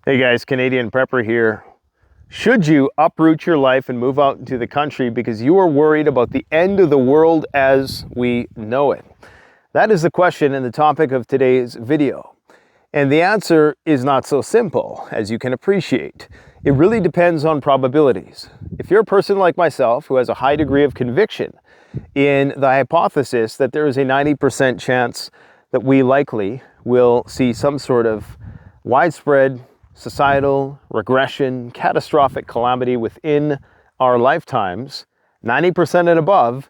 Hey guys, Canadian Prepper here. Should you uproot your life and move out into the country because you are worried about the end of the world as we know it? That is the question and the topic of today's video. And the answer is not so simple, as you can appreciate. It really depends on probabilities. If you're a person like myself who has a high degree of conviction in the hypothesis that there is a 90% chance that we likely will see some sort of widespread societal regression, catastrophic calamity within our lifetimes, 90% and above,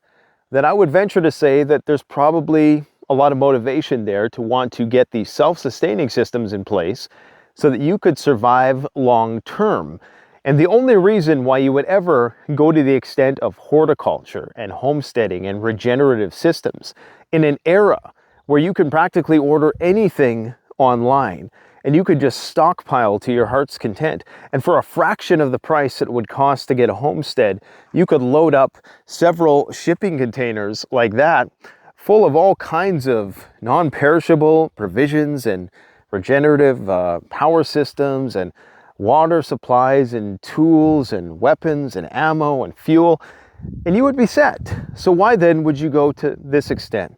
then I would venture to say that there's probably a lot of motivation there to want to get these self-sustaining systems in place so that you could survive long term. And the only reason why you would ever go to the extent of horticulture and homesteading and regenerative systems in an era where you can practically order anything online and you could just stockpile to your heart's content. And for a fraction of the price it would cost to get a homestead, you could load up several shipping containers like that, full of all kinds of non-perishable provisions and regenerative power systems and water supplies and tools and weapons and ammo and fuel, and you would be set. So why then would you go to this extent?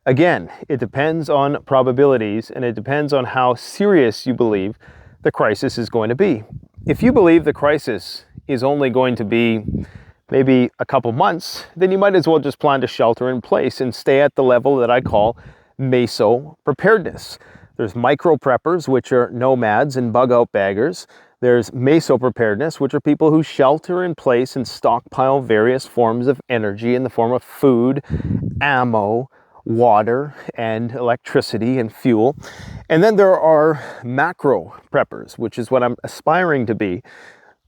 Again, it depends on probabilities and it depends on how serious you believe the crisis is going to be. If you believe the crisis is only going to be maybe a couple months, then you might as well just plan to shelter in place and stay at the level that I call meso preparedness. There's micro preppers, which are nomads and bug out baggers. There's meso preparedness, which are people who shelter in place and stockpile various forms of energy in the form of food, ammo, water, and electricity and fuel. And then there are macro preppers, which is what I'm aspiring to be,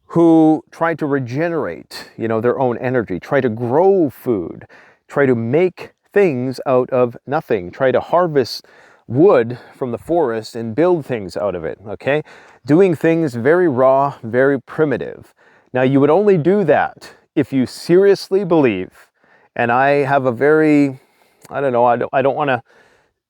who try to regenerate, their own energy, try to grow food, try to make things out of nothing, try to harvest wood from the forest and build things out of it, okay? Doing things very raw, very primitive. Now, you would only do that if you seriously believe, and I have a very, I don't want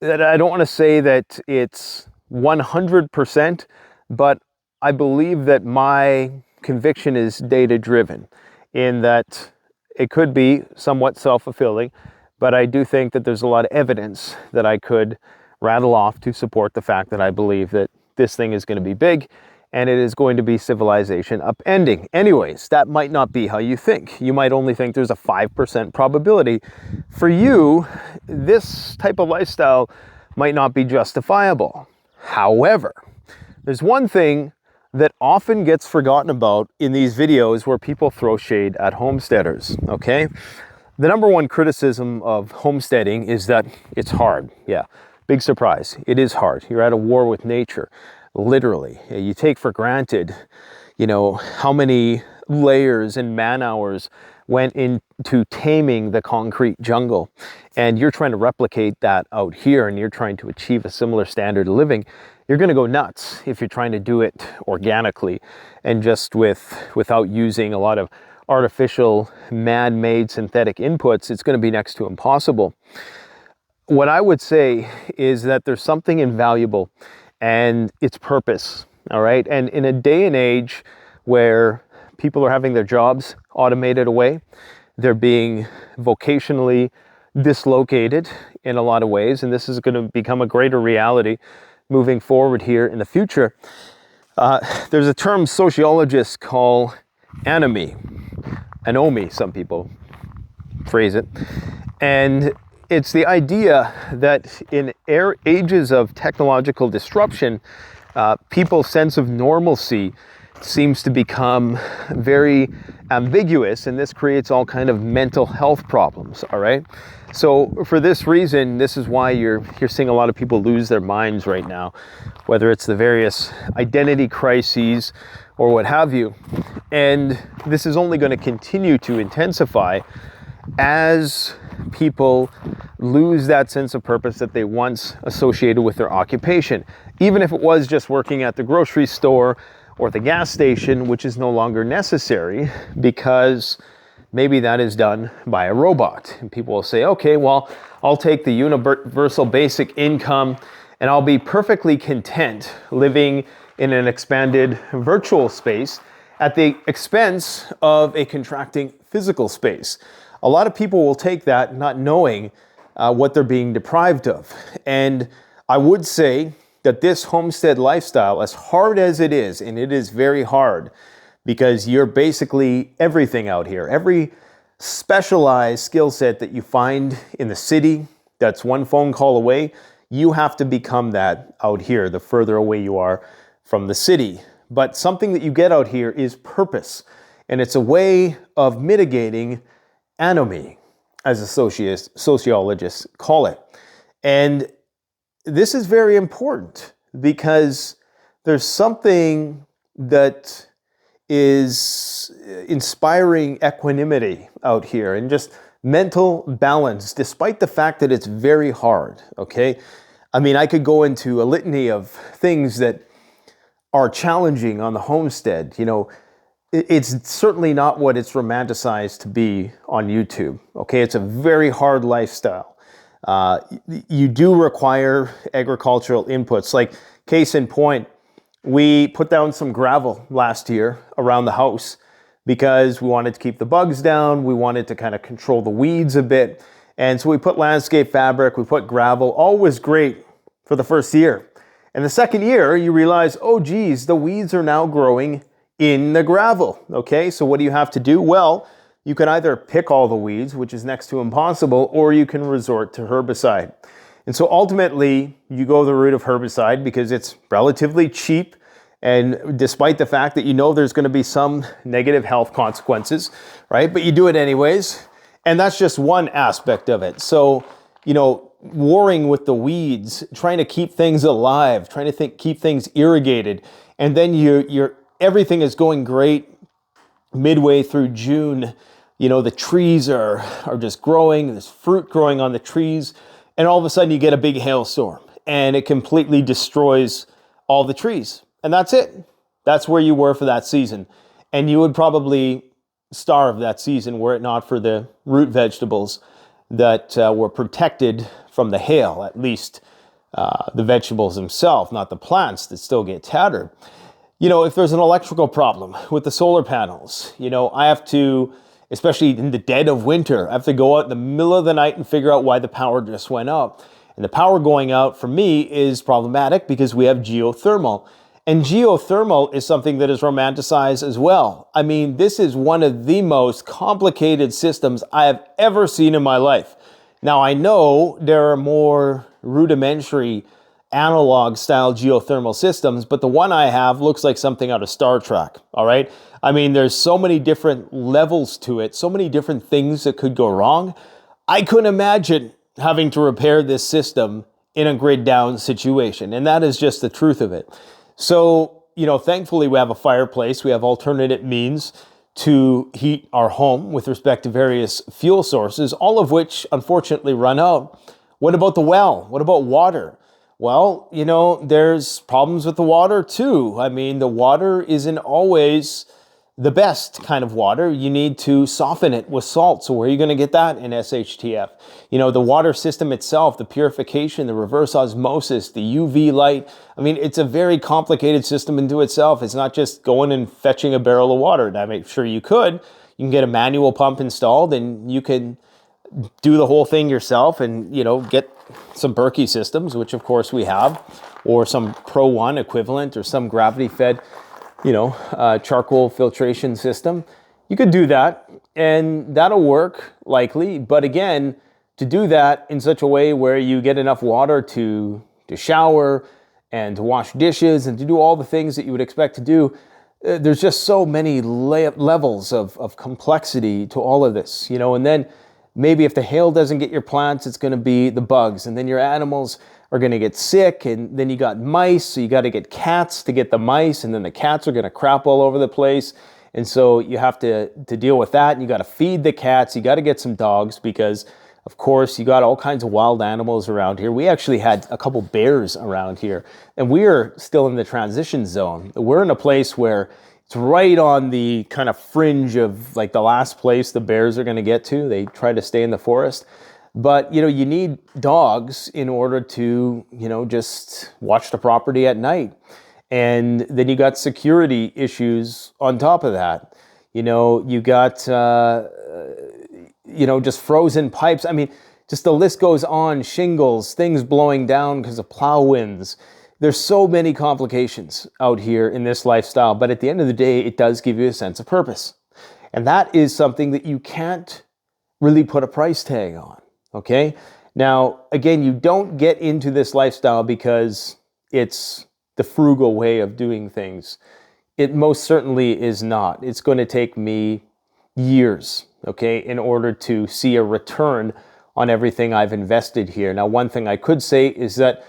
to say that it's 100%, but I believe that my conviction is data-driven in that it could be somewhat self-fulfilling, but I do think that there's a lot of evidence that I could rattle off to support the fact that I believe that this thing is going to be big and it is going to be civilization upending. Anyways, that might not be how you think. You might only think there's a 5% probability. For you, this type of lifestyle might not be justifiable. However, there's one thing that often gets forgotten about in these videos where people throw shade at homesteaders, okay? The number one criticism of homesteading is that it's hard. Yeah, big surprise. It is hard. You're at a war with nature. Literally, you take for granted, how many layers and man hours went into taming the concrete jungle. And you're trying to replicate that out here and you're trying to achieve a similar standard of living. You're going to go nuts if you're trying to do it organically and just without using a lot of artificial, man-made synthetic inputs. It's going to be next to impossible. What I would say is that there's something invaluable and its purpose, all right? And in a day and age where people are having their jobs automated away, they're being vocationally dislocated in a lot of ways, and this is going to become a greater reality moving forward here in the future. There's a term sociologists call anomie, some people phrase it, and it's the idea that in ages of technological disruption, people's sense of normalcy seems to become very ambiguous, and this creates all kind of mental health problems, all right? So for this reason, this is why you're seeing a lot of people lose their minds right now, whether it's the various identity crises or what have you. And this is only going to continue to intensify as people lose that sense of purpose that they once associated with their occupation. Even if it was just working at the grocery store or the gas station, which is no longer necessary because maybe that is done by a robot. And people will say, okay, well, I'll take the universal basic income and I'll be perfectly content living in an expanded virtual space at the expense of a contracting physical space. A lot of people will take that not knowing what they're being deprived of. And I would say that this homestead lifestyle, as hard as it is, and it is very hard because you're basically everything out here, every specialized skill set that you find in the city that's one phone call away, you have to become that out here the further away you are from the city. But something that you get out here is purpose, and it's a way of mitigating anomie, as sociologists call it. And this is very important because there's something that is inspiring equanimity out here and just mental balance, despite the fact that it's very hard, okay? I mean, I could go into a litany of things that are challenging on the homestead. You know, it's certainly not what it's romanticized to be on YouTube, okay? It's a very hard lifestyle. You do require agricultural inputs. Like, case in point, we put down some gravel last year around the house because we wanted to keep the bugs down. We wanted to kind of control the weeds a bit. And so we put landscape fabric, we put gravel. All was great for the first year. And the second year, you realize, oh geez, the weeds are now growing in the gravel. Okay, so what do you have to do? Well, you can either pick all the weeds, which is next to impossible, or you can resort to herbicide. And so ultimately, you go the route of herbicide because it's relatively cheap. And despite the fact that you know there's going to be some negative health consequences, right? But you do it anyways. And that's just one aspect of it. So, you know, warring with the weeds, trying to keep things alive, trying to keep things irrigated. And then everything is going great midway through June. You know, the trees are just growing, there's fruit growing on the trees. And all of a sudden you get a big hailstorm and it completely destroys all the trees. And that's it. That's where you were for that season. And you would probably starve that season were it not for the root vegetables that were protected from the hail, at least the vegetables themselves, not the plants that still get tattered. You know, if there's an electrical problem with the solar panels, you know, I have to, especially in the dead of winter, I have to go out in the middle of the night and figure out why the power just went out. And the power going out for me is problematic because we have geothermal. And geothermal is something that is romanticized as well. I mean, this is one of the most complicated systems I have ever seen in my life. Now, I know there are more rudimentary analog style geothermal systems, but the one I have looks like something out of Star Trek, all right? I mean, there's so many different levels to it, so many different things that could go wrong. I couldn't imagine having to repair this system in a grid down situation, and that is just the truth of it. So, you know, thankfully we have a fireplace, we have alternate means to heat our home with respect to various fuel sources, all of which unfortunately run out. What about the well? What about water? Well, you know, there's problems with the water too. I mean, the water isn't always the best kind of water. You need to soften it with salt. So where are you going to get that in SHTF? You know, the water system itself, the purification, the reverse osmosis, the UV light. I mean, it's a very complicated system into itself. It's not just going and fetching a barrel of water. And I'm sure you could. You can get a manual pump installed and you can do the whole thing yourself and, you know, get some Berkey systems, which of course we have, or some Pro One equivalent or some gravity fed, you know, charcoal filtration system. You could do that and that'll work likely. But again, to do that in such a way where you get enough water to shower and to wash dishes and to do all the things that you would expect to do, there's just so many levels of complexity to all of this, you know. And then maybe if the hail doesn't get your plants, it's going to be the bugs, and then your animals are going to get sick, and then you got mice, so you got to get cats to get the mice, and then the cats are going to crap all over the place, and so you have to deal with that, and you got to feed the cats, you got to get some dogs, because of course you got all kinds of wild animals around here. We actually had a couple bears around here, and we are still in the transition zone. We're in a place where it's right on the kind of fringe of like the last place the bears are going to get to. They try to stay in the forest. But, you know, you need dogs in order to, you know, just watch the property at night. And then you got security issues on top of that. You got, just frozen pipes. I mean, just the list goes on. Shingles, things blowing down because of plow winds. There's so many complications out here in this lifestyle. But at the end of the day, it does give you a sense of purpose. And that is something that you can't really put a price tag on. Okay? Now, again, you don't get into this lifestyle because it's the frugal way of doing things. It most certainly is not. It's going to take me years, okay, in order to see a return on everything I've invested here. Now, one thing I could say is that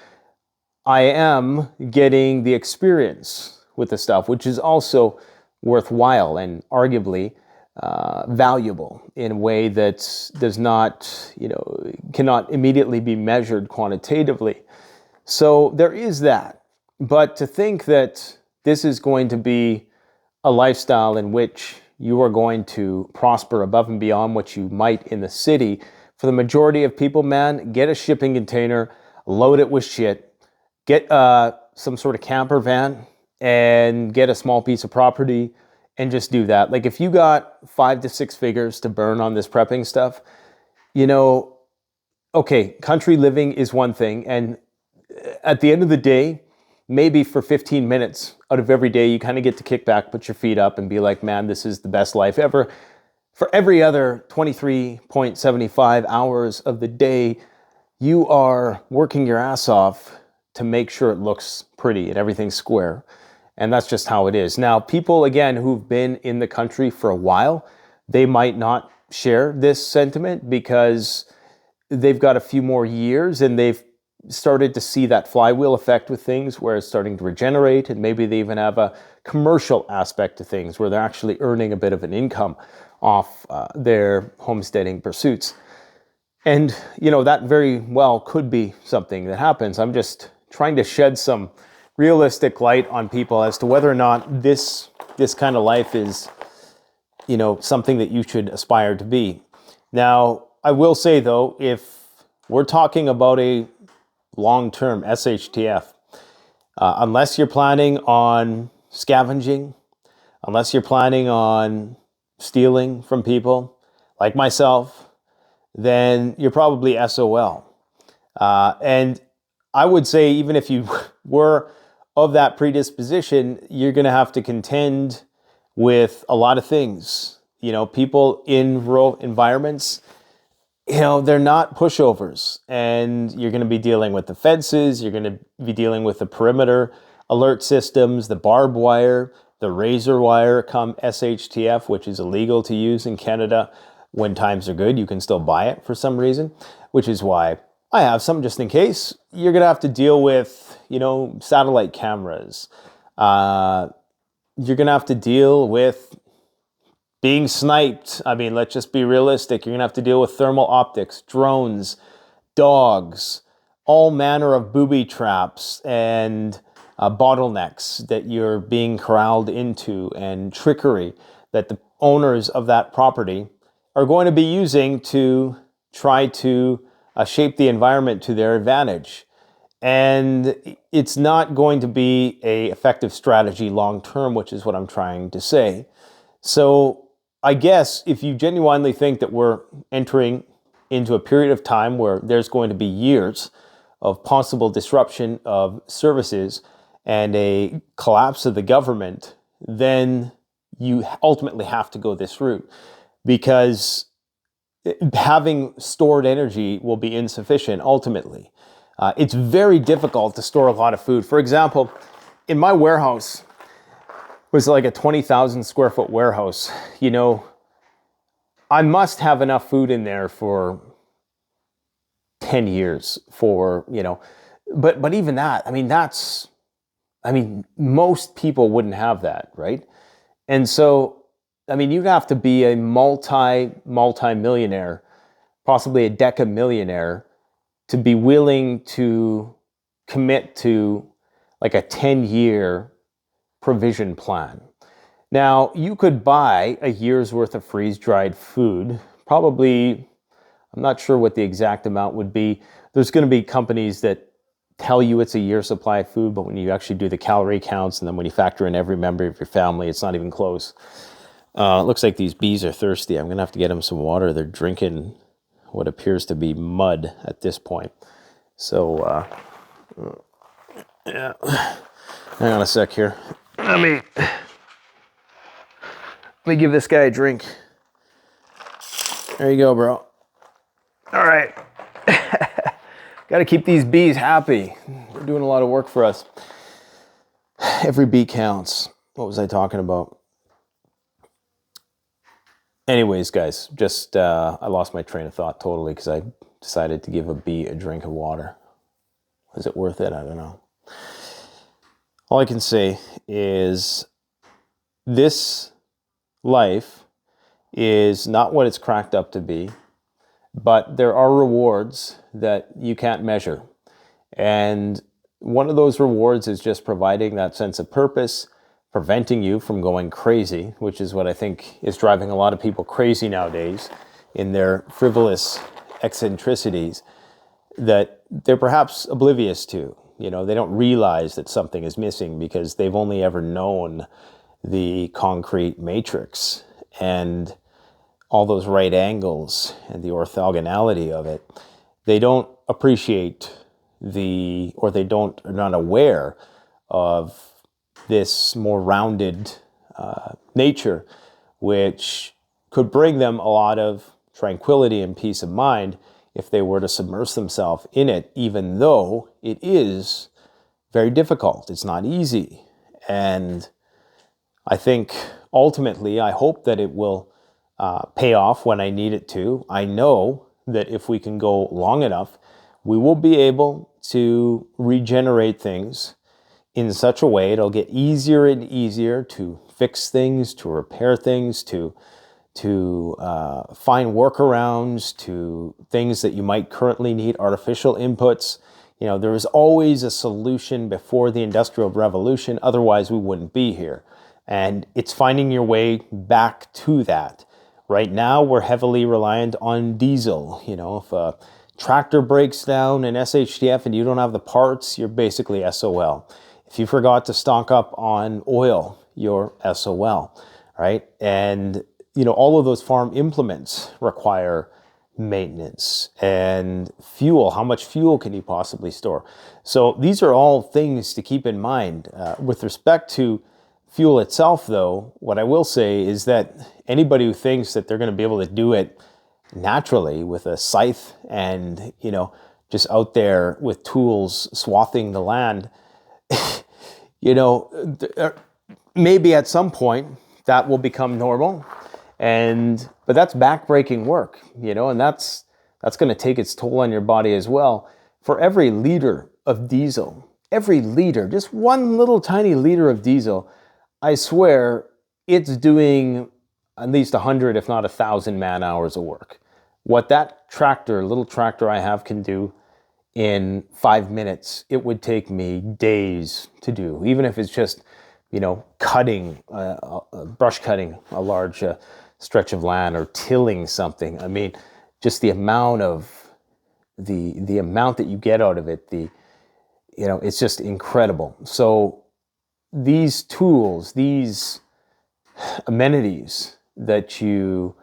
I am getting the experience with the stuff, which is also worthwhile and arguably valuable in a way that does not, cannot immediately be measured quantitatively. So there is that. But to think that this is going to be a lifestyle in which you are going to prosper above and beyond what you might in the city, for the majority of people, man, get a shipping container, load it with shit, get some sort of camper van, and get a small piece of property and just do that. Like if you got 5 to 6 figures to burn on this prepping stuff, okay, country living is one thing. And at the end of the day, maybe for 15 minutes out of every day, you kind of get to kick back, put your feet up and be like, man, this is the best life ever. For every other 23.75 hours of the day, you are working your ass off to make sure it looks pretty and everything's square. And that's just how it is. Now, people, again, who've been in the country for a while, they might not share this sentiment because they've got a few more years and they've started to see that flywheel effect with things where it's starting to regenerate, and maybe they even have a commercial aspect to things where they're actually earning a bit of an income off their homesteading pursuits. And, that very well could be something that happens. I'm just trying to shed some realistic light on people as to whether or not this kind of life is, something that you should aspire to be. Now, I will say though, if we're talking about a long-term SHTF, unless you're planning on scavenging, unless you're planning on stealing from people like myself, then you're probably SOL. And I would say even if you were of that predisposition, you're going to have to contend with a lot of things. People in rural environments, they're not pushovers, and you're going to be dealing with the fences, you're going to be dealing with the perimeter alert systems, the barbed wire, the razor wire come SHTF, which is illegal to use in Canada. When times are good, you can still buy it for some reason, which is why I have some just in case. You're going to have to deal with, satellite cameras. You're going to have to deal with being sniped. I mean, let's just be realistic. You're going to have to deal with thermal optics, drones, dogs, all manner of booby traps and bottlenecks that you're being corralled into, and trickery that the owners of that property are going to be using to try to shape the environment to their advantage. And it's not going to be an effective strategy long term, which is what I'm trying to say. So I guess if you genuinely think that we're entering into a period of time where there's going to be years of possible disruption of services and a collapse of the government, then you ultimately have to go this route, because having stored energy will be insufficient ultimately. It's very difficult to store a lot of food. For example, in my warehouse, was like a 20,000 square foot warehouse. I must have enough food in there for 10 years for, but even that, most people wouldn't have that, right? And so, you'd have to be a multi-millionaire, possibly a decamillionaire, to be willing to commit to like a 10-year provision plan. Now, you could buy a year's worth of freeze-dried food, probably, I'm not sure what the exact amount would be. There's going to be companies that tell you it's a year's supply of food, but when you actually do the calorie counts and then when you factor in every member of your family, it's not even close. It looks like these bees are thirsty. I'm going to have to get them some water. They're drinking what appears to be mud at this point. So, yeah. Hang on a sec here. Let me give this guy a drink. There you go, bro. All right. Got to keep these bees happy. They're doing a lot of work for us. Every bee counts. What was I talking about? Anyways, guys, just I lost my train of thought totally because I decided to give a bee a drink of water. Is it worth it? I don't know. All I can say is this life is not what it's cracked up to be, but there are rewards that you can't measure. And one of those rewards is just providing that sense of purpose, preventing you from going crazy, which is what I think is driving a lot of people crazy nowadays in their frivolous eccentricities that they're perhaps oblivious to. You know, they don't realize that something is missing because they've only ever known the concrete matrix and all those right angles and the orthogonality of it. They don't appreciate are not aware of this more rounded nature, which could bring them a lot of tranquility and peace of mind if they were to submerge themselves in it, even though it is very difficult. It's not easy. And I think ultimately, I hope that it will pay off when I need it to. I know that if we can go long enough, we will be able to regenerate things in such a way it'll get easier and easier to fix things, to repair things, to find workarounds to things that you might currently need, artificial inputs. You know, there was always a solution before the Industrial Revolution, otherwise we wouldn't be here. And it's finding your way back to that. Right now, we're heavily reliant on diesel. You know, if a tractor breaks down in SHTF and you don't have the parts, you're basically SOL. If you forgot to stock up on oil, you're SOL, right? And, you know, all of those farm implements require maintenance and fuel. How much fuel can you possibly store? So these are all things to keep in mind. With respect to fuel itself, though, what I will say is that anybody who thinks that they're going to be able to do it naturally with a scythe and, you know, just out there with tools swathing the land, you know, maybe at some point that will become normal. But that's backbreaking work, you know, and that's going to take its toll on your body as well. For every liter of diesel, every liter, just one little tiny liter of diesel, I swear it's doing at least 100, if not 1,000 man hours of work. What that little tractor I have can do in 5 minutes, it would take me days to do, even if it's just, you know, brush cutting a large stretch of land or tilling something. I mean, just the amount that you get out of it, you know, it's just incredible. So these tools, these amenities that you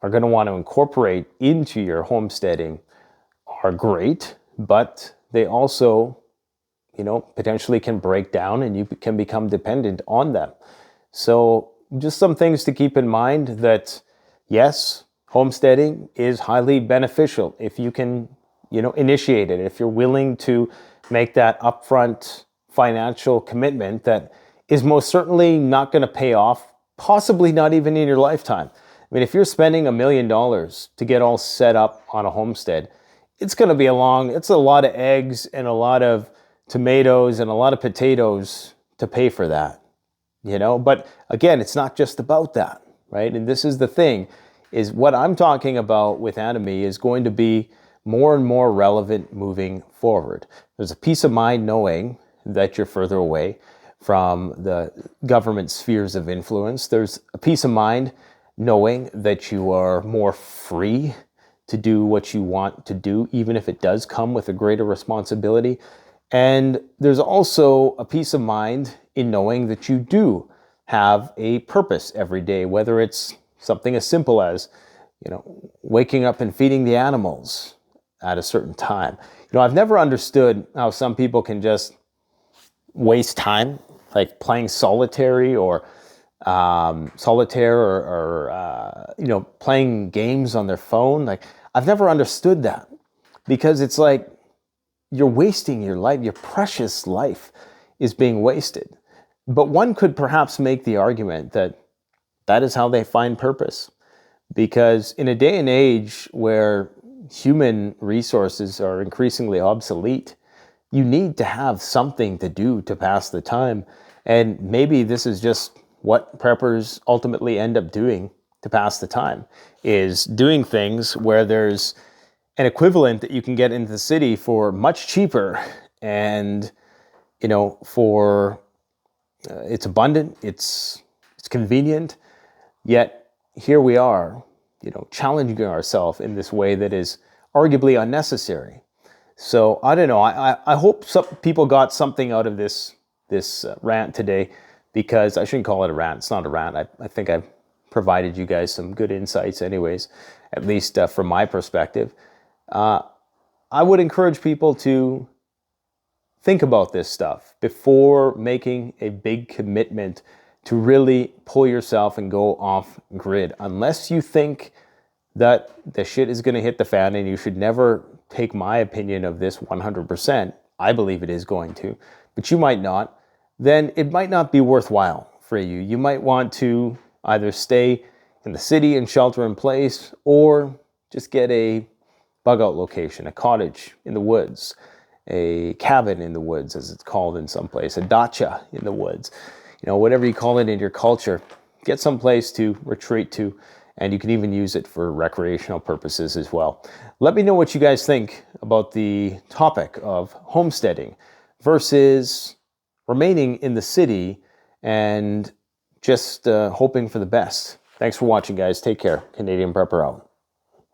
are going to want to incorporate into your homesteading are great, but they also, you know, potentially can break down and you can become dependent on them. So just some things to keep in mind that, yes, homesteading is highly beneficial if you can, you know, initiate it, if you're willing to make that upfront financial commitment that is most certainly not going to pay off, possibly not even in your lifetime. I mean, if you're spending $1 million to get all set up on a homestead, it's going to be it's a lot of eggs and a lot of tomatoes and a lot of potatoes to pay for that, you know? But again, it's not just about that, right? And this is the thing, is what I'm talking about with Anime is going to be more and more relevant moving forward. There's a peace of mind knowing that you're further away from the government spheres of influence. There's a peace of mind knowing that you are more free to do what you want to do, even if it does come with a greater responsibility. And there's also a peace of mind in knowing that you do have a purpose every day, whether it's something as simple as, waking up and feeding the animals at a certain time. I've never understood how some people can just waste time, like playing solitaire or playing games on their phone. Like, I've never understood that, because it's like you're wasting your life. Your precious life is being wasted. But one could perhaps make the argument that that is how they find purpose. Because in a day and age where human resources are increasingly obsolete, you need to have something to do to pass the time. And maybe this is just what preppers ultimately end up doing to pass the time, is doing things where there's an equivalent that you can get into the city for much cheaper, and for it's abundant, it's convenient, yet here we are, challenging ourselves in this way that is arguably unnecessary. So I don't know. I hope some people got something out of this rant today, because I shouldn't call it a rant. It's not a rant. I think I've provided you guys some good insights anyways, at least from my perspective. I would encourage people to think about this stuff before making a big commitment to really pull yourself and go off grid. Unless you think that the shit is going to hit the fan, and you should never take my opinion of this 100%. I believe it is going to, but you might not. Then it might not be worthwhile for you. You might want to either stay in the city and shelter in place, or just get a bug out location, a cottage in the woods, a cabin in the woods, as it's called in some place, a dacha in the woods, whatever you call it in your culture. Get some place to retreat to, and you can even use it for recreational purposes as well. Let me know what you guys think about the topic of homesteading versus remaining in the city and just hoping for the best. Thanks for watching, guys. Take care. Canadian Prepper out.